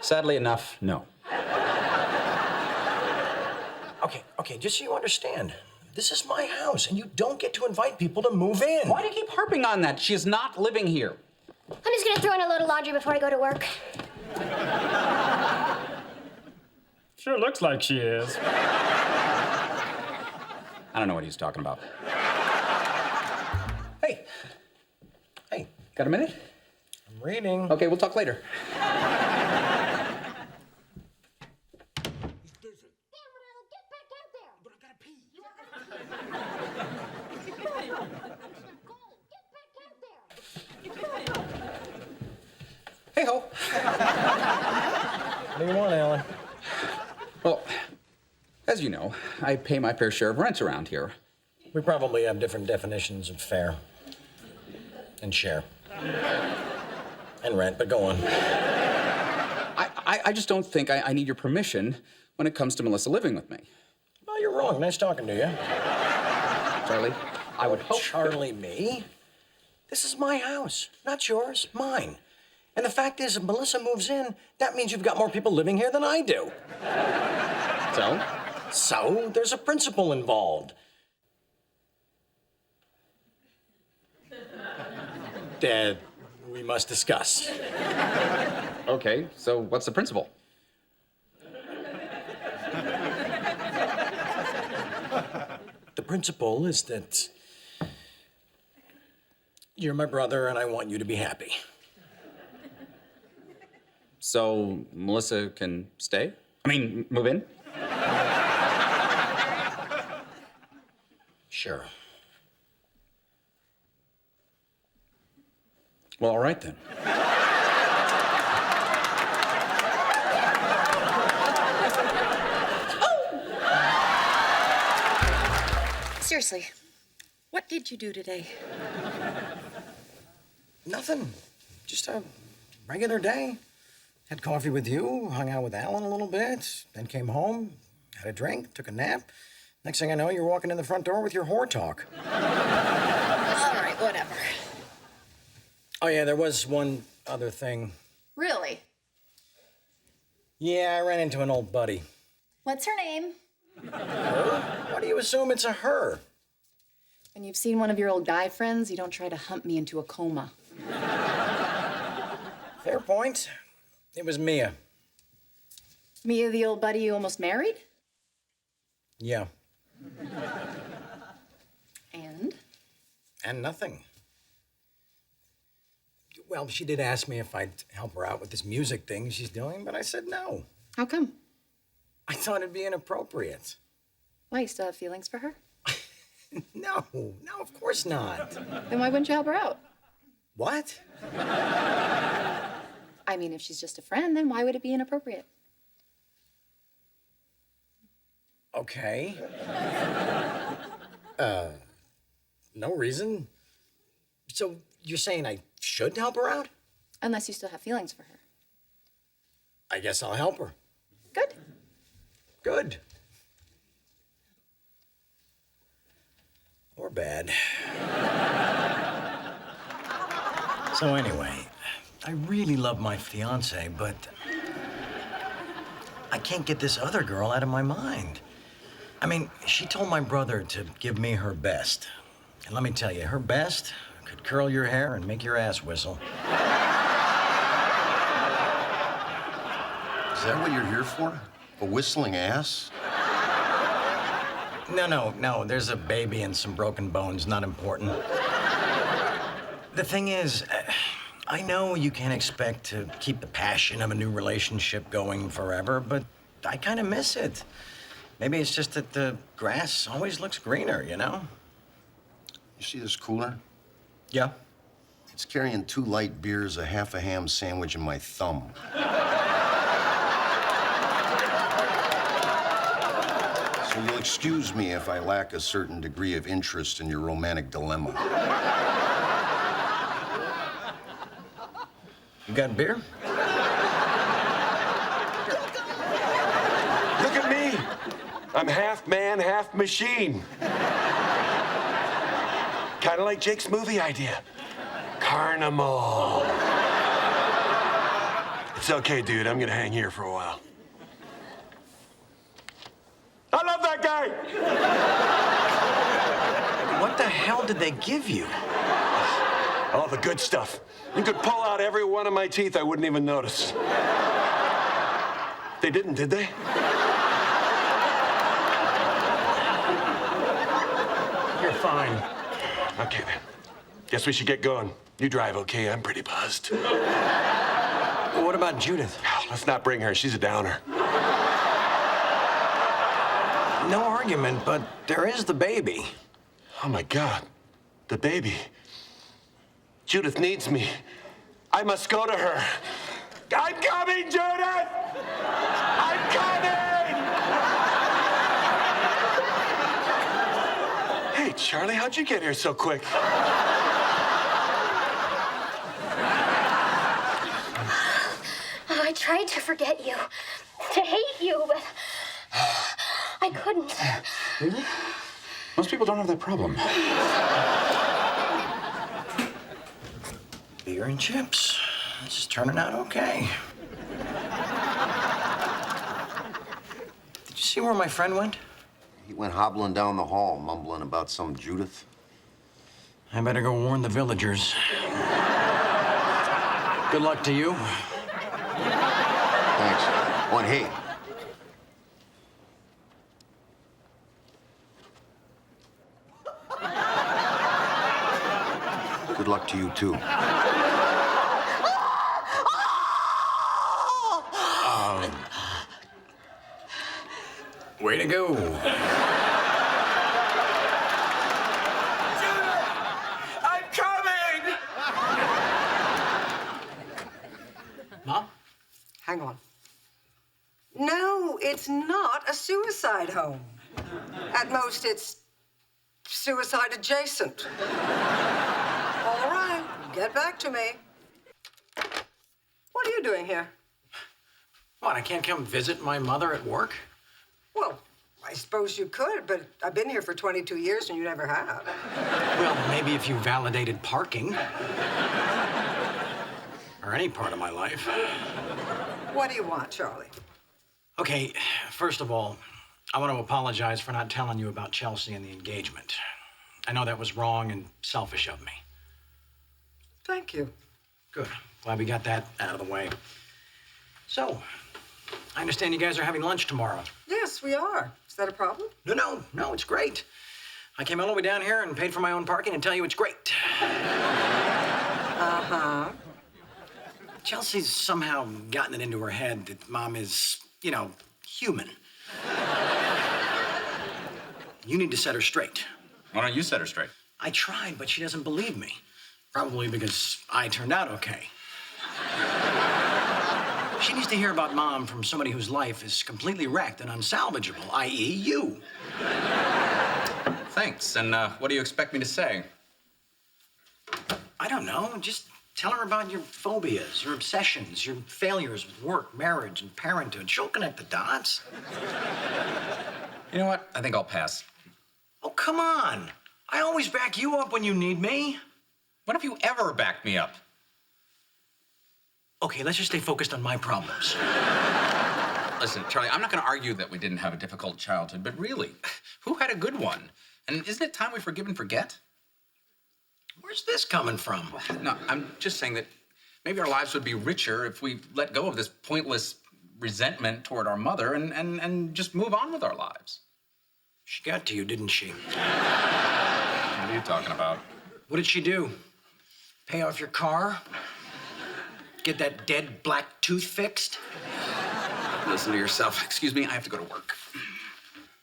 [SPEAKER 16] Sadly enough, no.
[SPEAKER 1] Okay, just so you understand, This is my house, and you don't get to invite people to move in.
[SPEAKER 16] Why do you keep harping on that? She is not living here.
[SPEAKER 14] I'm just gonna throw in a load of laundry before I go to work.
[SPEAKER 18] Sure looks like she is.
[SPEAKER 16] I don't know what he's talking about.
[SPEAKER 1] Hey.
[SPEAKER 16] Got a minute?
[SPEAKER 1] I'm reading.
[SPEAKER 16] Okay, we'll talk later. Hey-ho.
[SPEAKER 1] What do you want, Alan?
[SPEAKER 16] Well, as you know, I pay my fair share of rent around here.
[SPEAKER 1] We probably have different definitions of fair and share and rent, but go on.
[SPEAKER 16] I just don't think I need your permission when it comes to Melissa living with me.
[SPEAKER 1] Well, you're wrong. Nice talking to you.
[SPEAKER 16] Charlie, I would hope...
[SPEAKER 1] Charlie, me? This is my house, not yours, mine. And the fact is, if Melissa moves in, that means you've got more people living here than I do.
[SPEAKER 16] So?
[SPEAKER 1] So, there's a principle involved. That we must discuss.
[SPEAKER 16] Okay, so what's the principle?
[SPEAKER 1] The principle is that you're my brother and I want you to be happy.
[SPEAKER 16] So Melissa can stay? I mean, move in?
[SPEAKER 1] Sure.
[SPEAKER 16] Well, all right then.
[SPEAKER 9] Seriously, what did you do today?
[SPEAKER 1] Nothing. Just a regular day. Had coffee with you, hung out with Alan a little bit, then came home, had a drink, took a nap. Next thing I know, you're walking in the front door with your whore talk.
[SPEAKER 9] All right, whatever.
[SPEAKER 1] Oh, yeah, there was one other thing.
[SPEAKER 9] Really?
[SPEAKER 1] Yeah, I ran into an old buddy.
[SPEAKER 9] What's her name?
[SPEAKER 1] Her? Why do you assume it's a her?
[SPEAKER 9] When you've seen one of your old guy friends, you don't try to hump me into a coma.
[SPEAKER 1] Fair point. It was Mia.
[SPEAKER 9] Mia, the old buddy you almost married?
[SPEAKER 1] Yeah.
[SPEAKER 9] And?
[SPEAKER 1] And nothing. Well, she did ask me if I'd help her out with this music thing she's doing, but I said no.
[SPEAKER 9] How come?
[SPEAKER 1] I thought it'd be inappropriate.
[SPEAKER 9] Why, you still have feelings for her?
[SPEAKER 1] No, of course not.
[SPEAKER 9] Then why wouldn't you help her out?
[SPEAKER 1] What?
[SPEAKER 9] I mean, if she's just a friend, then why would it be inappropriate?
[SPEAKER 1] Okay. No reason. So you're saying I should help her out?
[SPEAKER 9] Unless you still have feelings for her.
[SPEAKER 1] I guess I'll help her.
[SPEAKER 9] Good.
[SPEAKER 1] Good. Or bad. So anyway, I really love my fiance, but I can't get this other girl out of my mind. I mean, she told my brother to give me her best. And let me tell you, her best could curl your hair and make your ass whistle.
[SPEAKER 21] Is that what you're here for? A whistling ass?
[SPEAKER 1] No, there's a baby and some broken bones, not important. The thing is, I know you can't expect to keep the passion of a new relationship going forever, but I kind of miss it. Maybe it's just that the grass always looks greener, you know?
[SPEAKER 21] You see this cooler?
[SPEAKER 1] Yeah.
[SPEAKER 21] It's carrying 2 light beers, a half a ham sandwich, and my thumb. So you'll excuse me if I lack a certain degree of interest in your romantic dilemma.
[SPEAKER 1] You got beer?
[SPEAKER 12] Look at me. I'm half man, half machine. Kind of like Jake's movie idea. Carnival. It's okay, dude. I'm gonna hang here for a while. I love that guy.
[SPEAKER 1] hell did they give you?
[SPEAKER 12] All the good stuff. You could pull out every one of my teeth, I wouldn't even notice. They didn't, did they?
[SPEAKER 1] You're fine.
[SPEAKER 12] Okay, then. Guess we should get going. You drive, okay? I'm pretty buzzed.
[SPEAKER 1] Well, what about Judith?
[SPEAKER 12] Let's not bring her. She's a downer.
[SPEAKER 1] No argument, but there is the baby.
[SPEAKER 12] Oh, my God. The baby. Judith needs me. I must go to her. I'm coming, Judith! I'm coming! Hey, Charlie, how'd you get here so quick?
[SPEAKER 14] I tried to forget you, to hate you, but I couldn't.
[SPEAKER 6] Really? Most people don't have that problem.
[SPEAKER 1] Beer and chips. This is turning out okay. Did you see where my friend went?
[SPEAKER 2] He went hobbling down the hall, mumbling about some Judith.
[SPEAKER 1] I better go warn the villagers. Good luck to you.
[SPEAKER 2] Thanks. Oh, and hey. Good luck to you, too.
[SPEAKER 1] Way to go.
[SPEAKER 12] I'm coming!
[SPEAKER 1] Mom?
[SPEAKER 5] Hang on. No, it's not a suicide home. At most, it's suicide adjacent. All right, get back to me. What are you doing here?
[SPEAKER 1] What, I can't come visit my mother at work?
[SPEAKER 5] Well, I suppose you could, but I've been here for 22 years and you never have.
[SPEAKER 1] Well, maybe if you validated parking. Or any part of my life.
[SPEAKER 5] What do you want, Charlie?
[SPEAKER 1] Okay, first of all, I want to apologize for not telling you about Chelsea and the engagement. I know that was wrong and selfish of me.
[SPEAKER 5] Thank you.
[SPEAKER 1] Good. Glad we got that out of the way. So, I understand you guys are having lunch tomorrow.
[SPEAKER 5] Yes, we are. Is that a problem?
[SPEAKER 1] No, it's great. I came all the way down here and paid for my own parking and tell you it's great.
[SPEAKER 5] Uh-huh.
[SPEAKER 1] Chelsea's somehow gotten it into her head that Mom is, human. You need to set her straight.
[SPEAKER 6] Why don't you set her straight?
[SPEAKER 1] I tried, but she doesn't believe me. Probably because I turned out okay. She needs to hear about Mom from somebody whose life is completely wrecked and unsalvageable, i.e. you.
[SPEAKER 6] Thanks. And what do you expect me to say?
[SPEAKER 1] I don't know. Just tell her about your phobias, your obsessions, your failures with work, marriage, and parenthood. She'll connect the dots.
[SPEAKER 6] You know what? I think I'll pass.
[SPEAKER 1] Oh, come on. I always back you up when you need me.
[SPEAKER 6] When have you ever backed me up?
[SPEAKER 1] Okay, let's just stay focused on my problems.
[SPEAKER 6] Listen, Charlie, I'm not going to argue that we didn't have a difficult childhood, but really, who had a good one? And isn't it time we forgive and forget?
[SPEAKER 1] Where's this coming from?
[SPEAKER 6] No, I'm just saying that maybe our lives would be richer if we let go of this pointless resentment toward our mother and just move on with our lives.
[SPEAKER 1] She got to you, didn't she?
[SPEAKER 6] What are you talking about?
[SPEAKER 1] What did she do? Pay off your car? Get that dead black tooth fixed?
[SPEAKER 6] Listen to yourself. Excuse me, I have to go to work.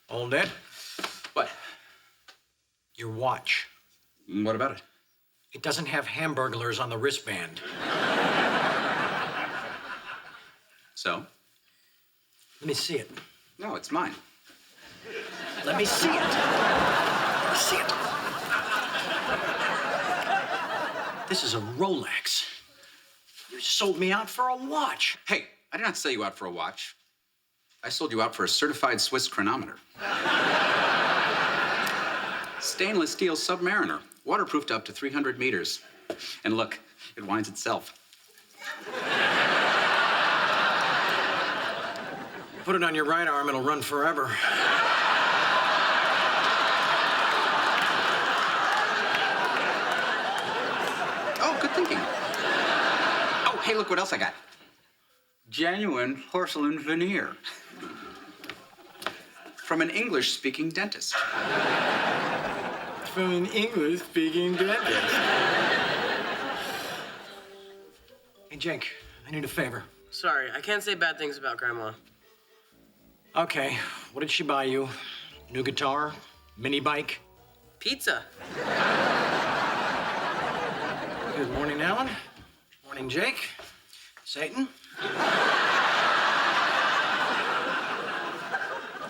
[SPEAKER 1] Hold it.
[SPEAKER 6] What?
[SPEAKER 1] Your watch.
[SPEAKER 6] What about it?
[SPEAKER 1] It doesn't have Hamburglers on the wristband.
[SPEAKER 6] So?
[SPEAKER 1] Let me see it.
[SPEAKER 6] No, it's mine.
[SPEAKER 1] Let me see it. Let me see it. This is a Rolex. You sold me out for a watch.
[SPEAKER 6] Hey, I did not sell you out for a watch. I sold you out for a certified Swiss chronometer. Stainless steel Submariner, waterproofed up to 300 meters. And look, it winds itself.
[SPEAKER 1] Put it on your right arm, it'll run forever.
[SPEAKER 6] Oh, good thinking. Oh, hey, look what else I got. Genuine porcelain veneer. From an English-speaking dentist.
[SPEAKER 1] From an English-speaking dentist. Hey, Jake, I need a favor.
[SPEAKER 17] Sorry, I can't say bad things about Grandma.
[SPEAKER 1] Okay, what did she buy you? New guitar? Mini bike?
[SPEAKER 17] Pizza.
[SPEAKER 1] Good morning, Alan. Morning, Jake. Satan.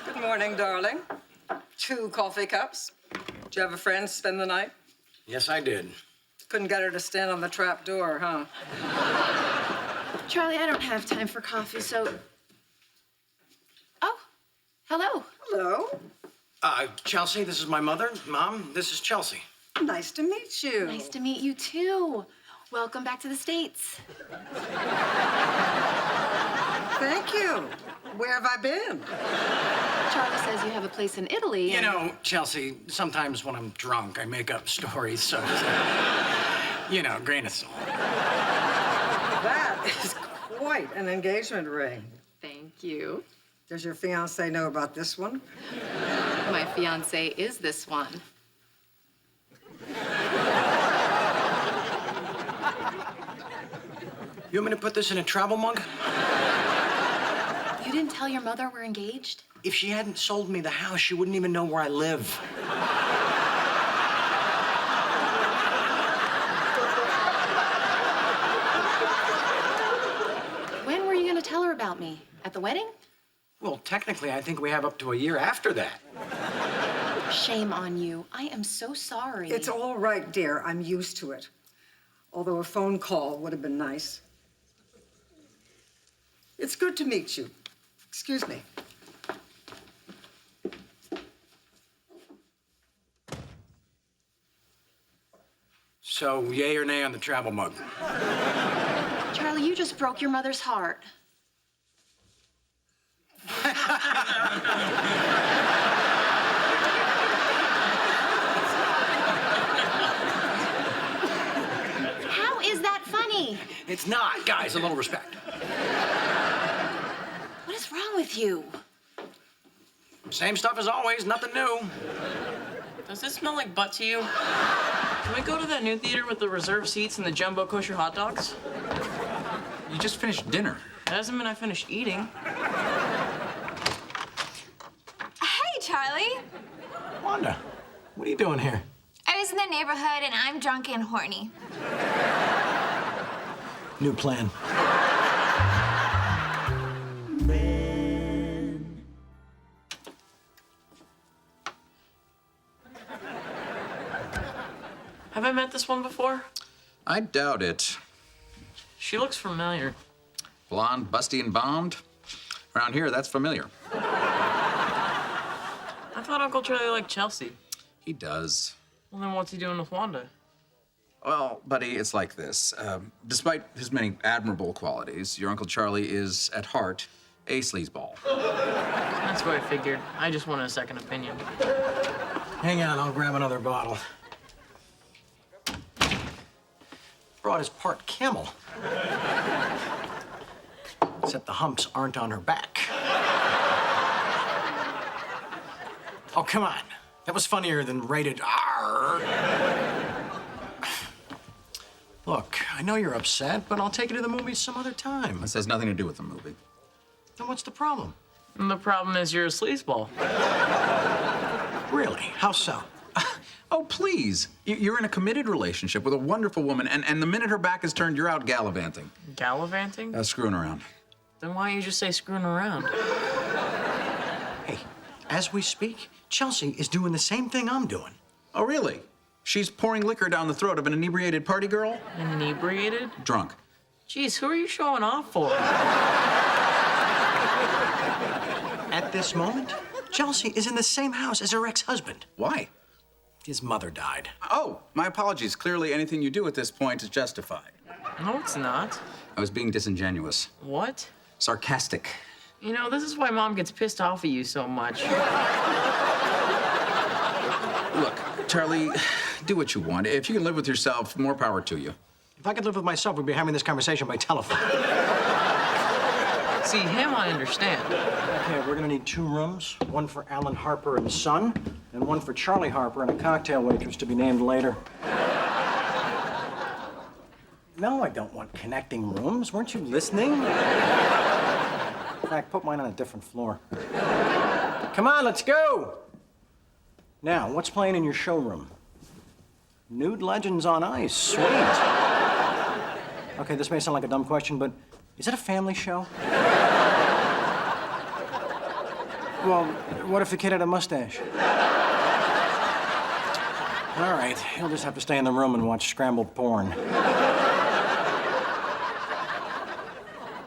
[SPEAKER 5] Good morning, darling. 2 coffee cups. Did you have a friend spend the night?
[SPEAKER 1] Yes, I did.
[SPEAKER 5] Couldn't get her to stand on the trap door, huh?
[SPEAKER 9] Charlie, I don't have time for coffee, so... Oh, hello.
[SPEAKER 5] Hello.
[SPEAKER 1] Chelsea, this is my mother. Mom, this is Chelsea.
[SPEAKER 5] Nice to meet you.
[SPEAKER 9] Nice to meet you, too. Welcome back to the States.
[SPEAKER 5] Thank you. Where have I been?
[SPEAKER 9] Charlie says you have a place in Italy.
[SPEAKER 1] You know, Chelsea, sometimes when I'm drunk, I make up stories, so... you know, grain of salt.
[SPEAKER 5] That is quite an engagement ring.
[SPEAKER 9] Thank you.
[SPEAKER 5] Does your fiancé know about this one?
[SPEAKER 9] My fiancé is this one.
[SPEAKER 1] You want me to put this in a travel mug?
[SPEAKER 9] You didn't tell your mother we're engaged?
[SPEAKER 1] If she hadn't sold me the house, she wouldn't even know where I live.
[SPEAKER 9] When were you going to tell her about me? At the wedding?
[SPEAKER 1] Well, technically, I think we have up to a year after that.
[SPEAKER 9] Shame on you. I am so sorry.
[SPEAKER 5] It's all right, dear. I'm used to it. Although a phone call would have been nice. It's good to meet you. Excuse me.
[SPEAKER 1] So, yay or nay on the travel mug?
[SPEAKER 9] Charlie, you just broke your mother's heart. How is that funny?
[SPEAKER 1] It's not. Guys, a little respect.
[SPEAKER 9] What is wrong with you?
[SPEAKER 1] Same stuff as always, nothing new.
[SPEAKER 17] Does this smell like butt to you? Can we go to that new theater with the reserved seats and the jumbo kosher hot dogs?
[SPEAKER 6] You just finished dinner.
[SPEAKER 17] That doesn't mean I finished eating.
[SPEAKER 13] Hey, Charlie.
[SPEAKER 1] Wanda, what are you doing here?
[SPEAKER 13] I was in the neighborhood and I'm drunk and horny.
[SPEAKER 1] New plan.
[SPEAKER 17] Have I met this one before?
[SPEAKER 6] I doubt it.
[SPEAKER 17] She looks familiar.
[SPEAKER 6] Blonde, busty, and bombed? Around here, that's familiar.
[SPEAKER 17] I thought Uncle Charlie liked Chelsea.
[SPEAKER 6] He does.
[SPEAKER 17] Well, then what's he doing with Wanda?
[SPEAKER 6] Well, buddy, it's like this. Despite his many admirable qualities, your Uncle Charlie is, at heart, a sleazeball.
[SPEAKER 17] That's what I figured. I just wanted a second opinion.
[SPEAKER 1] Hang on, I'll grab another bottle. Broad is part camel. Except the humps aren't on her back. Oh, come on. That was funnier than rated R. Look, I know you're upset, but I'll take you to the movies some other time.
[SPEAKER 6] This has nothing to do with the movie.
[SPEAKER 1] Then what's the problem?
[SPEAKER 17] And the problem is you're a sleazeball.
[SPEAKER 1] Really? How so?
[SPEAKER 6] Oh, please. You're in a committed relationship with a wonderful woman, and the minute her back is turned, you're out gallivanting.
[SPEAKER 17] Gallivanting?
[SPEAKER 6] Screwing around.
[SPEAKER 17] Then why don't you just say screwing around?
[SPEAKER 1] Hey, as we speak, Chelsea is doing the same thing I'm doing.
[SPEAKER 6] Oh, really? She's pouring liquor down the throat of an inebriated party girl?
[SPEAKER 17] Inebriated?
[SPEAKER 6] Drunk.
[SPEAKER 17] Jeez, who are you showing off for?
[SPEAKER 1] At this moment, Chelsea is in the same house as her ex-husband.
[SPEAKER 6] Why?
[SPEAKER 1] His mother died.
[SPEAKER 6] Oh, my apologies. Clearly, anything you do at this point is justified.
[SPEAKER 17] No, it's not.
[SPEAKER 6] I was being disingenuous.
[SPEAKER 17] What?
[SPEAKER 6] Sarcastic.
[SPEAKER 17] You know, this is why Mom gets pissed off at you so much.
[SPEAKER 6] Look, Charlie, do what you want. If you can live with yourself, more power to you.
[SPEAKER 1] If I could live with myself, we'd be having this conversation by telephone.
[SPEAKER 17] See, him I understand.
[SPEAKER 1] Okay, we're gonna need 2 rooms, one for Alan Harper and son, and one for Charlie Harper and a cocktail waitress to be named later. No, I don't want connecting rooms. Weren't you listening? In fact, put mine on a different floor. Come on, let's go! Now, what's playing in your showroom? Nude Legends on Ice. Sweet. Okay, this may sound like a dumb question, but is it a family show? Well, what if the kid had a mustache? All right, he'll just have to stay in the room and watch scrambled porn.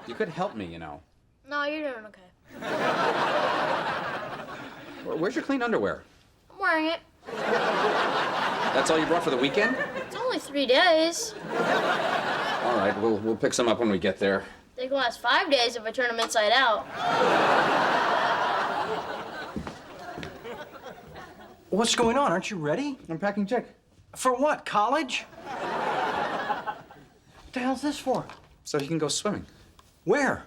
[SPEAKER 3] You could help me, you know.
[SPEAKER 4] No, you're doing okay.
[SPEAKER 3] Where's your clean underwear?
[SPEAKER 4] I'm wearing it.
[SPEAKER 3] That's all you brought for the weekend?
[SPEAKER 4] It's only 3 days.
[SPEAKER 3] All right, we'll pick some up when we get there.
[SPEAKER 4] They can last 5 days if I turn them inside out.
[SPEAKER 1] What's going on? Aren't you ready?
[SPEAKER 3] I'm packing Jake.
[SPEAKER 1] For what, college? What the hell's this for?
[SPEAKER 3] So he can go swimming.
[SPEAKER 1] Where?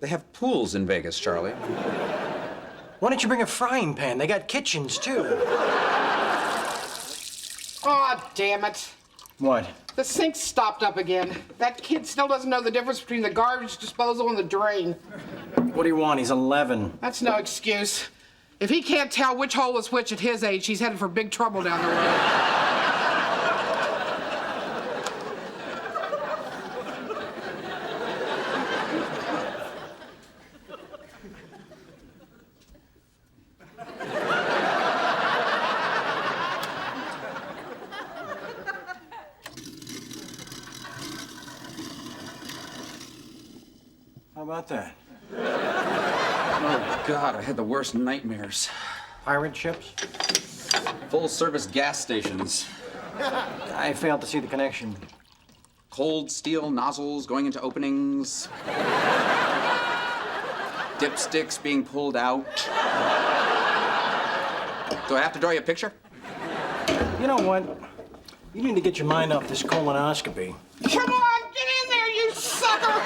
[SPEAKER 3] They have pools in Vegas, Charlie.
[SPEAKER 1] Why don't you bring a frying pan? They got kitchens, too.
[SPEAKER 7] Aw, damn it.
[SPEAKER 1] What?
[SPEAKER 7] The sink's stopped up again. That kid still doesn't know the difference between the garbage disposal and the drain.
[SPEAKER 1] What do you want? He's 11.
[SPEAKER 7] That's no excuse. If he can't tell which hole is which at his age, he's headed for big trouble down the road.
[SPEAKER 1] How about that?
[SPEAKER 3] Oh, God, I had the worst nightmares.
[SPEAKER 1] Pirate ships?
[SPEAKER 3] Full-service gas stations.
[SPEAKER 1] I failed to see the connection.
[SPEAKER 3] Cold steel nozzles going into openings. Dipsticks being pulled out. Do I have to draw you a picture?
[SPEAKER 1] You know what? You need to get your mind off this colonoscopy.
[SPEAKER 7] Come on, get in there, you sucker!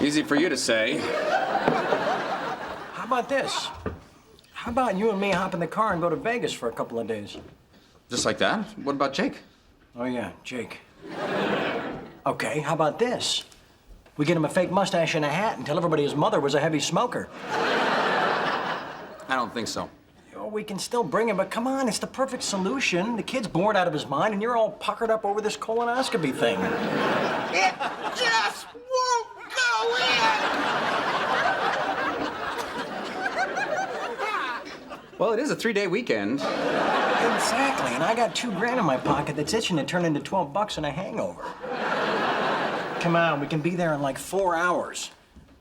[SPEAKER 3] Easy for you to say.
[SPEAKER 1] How about this? How about you and me hop in the car and go to Vegas for a couple of days?
[SPEAKER 3] Just like that? What about Jake?
[SPEAKER 1] Oh, yeah, Jake. Okay, how about this? We get him a fake mustache and a hat and tell everybody his mother was a heavy smoker.
[SPEAKER 3] I don't think so.
[SPEAKER 1] Oh, we can still bring him, but come on, it's the perfect solution. The kid's bored out of his mind, and you're all puckered up over this colonoscopy thing.
[SPEAKER 7] It just won't go in!
[SPEAKER 3] Well, it is a 3-day weekend.
[SPEAKER 1] Exactly, and I got $2,000 in my pocket that's itching to turn into $12 and a hangover. Come on, we can be there in like 4 hours.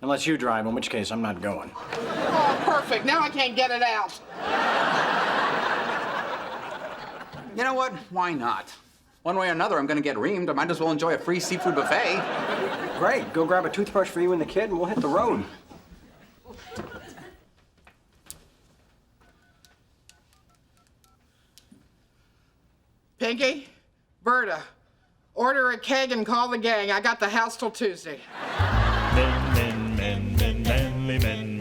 [SPEAKER 1] Unless you drive, in which case I'm not going.
[SPEAKER 7] Oh, perfect. Now I can't get it out.
[SPEAKER 3] You know what? Why not? One way or another, I'm gonna get reamed. I might as well enjoy a free seafood buffet.
[SPEAKER 1] Great. Go grab a toothbrush for you and the kid, and we'll hit the road.
[SPEAKER 7] Pinky, Berta, order a keg and call the gang. I got the house till Tuesday.
[SPEAKER 22] Men, manly men.